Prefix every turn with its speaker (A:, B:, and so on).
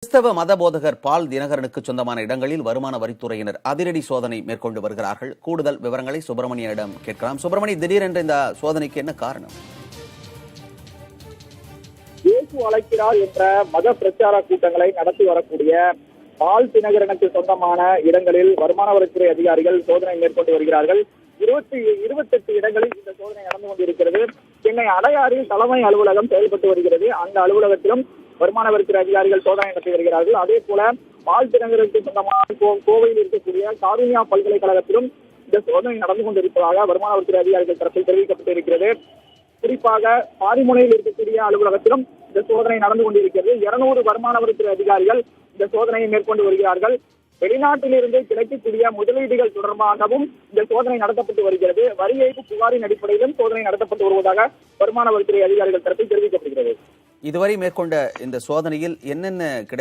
A: கிறிஸ்தவ மத போதகர் பால் தினகரனுக்கு சொந்தமான இடங்களில் வருமான வரித்துறையினர் அதிரடி சோதனை மேற்கொண்டு வருகிறார்கள். கூடுதல் விவரங்களை சுப்பிரமணியனிடம் கேட்கலாம். சுப்பிரமணிய, திடீரென்ற இந்த சோதனைக்கு என்ன காரணம்?
B: இயேசு அழைக்கிறார் என்ற மத பிரச்சார கூட்டங்களை நடத்தி வரக்கூடிய பால் தினகரனுக்கு சொந்தமான இடங்களில் வருமான வரித்துறை அதிகாரிகள் சோதனை மேற்கொண்டு வருகிறார்கள். 28 இடங்களில் இந்த சோதனை நடந்து கொண்டிருக்கிறது. சென்னை அடையாறில் தலைமை அலுவலகம் செயல்பட்டு வருகிறது. அந்த அலுவலகத்திலும் வருமான வரித்துறை அதிகாரிகள் சோதனை நடத்தி வருகிறார்கள். அதே போல பால் தினகரனுக்கு சொந்தமான கோவையில் இருக்கக்கூடிய காருண்யா பல்கலைக்கழகத்திலும் இந்த சோதனை நடந்து கொண்டிருப்பதாக வருமான வரித்துறை அதிகாரிகள் தரப்பில் தெரிவிக்கப்பட்டிருக்கிறது. குறிப்பாக பாரிமுனையில் இருக்கக்கூடிய அலுவலகத்திலும் இந்த சோதனை நடந்து கொண்டிருக்கிறது. 200 வருமான வரித்துறை அதிகாரிகள் இந்த சோதனையை மேற்கொண்டு வருகிறார்கள். வெளிநாட்டிலிருந்து கிடைக்கக்கூடிய முதலீடுகள் தொடர்பாகவும் இந்த சோதனை நடத்தப்பட்டு வருகிறது. வரி ஏய்ப்பு புகாரின் அடிப்படையிலும் சோதனை நடத்தப்பட்டு வருவதாக வருமான வரித்துறை அதிகாரிகள் தரப்பில் தெரிவிக்கப்படுகிறது.
A: இதுவரை மேற்கொண்ட இந்த சோதனையில் என்னென்ன கிடைத்த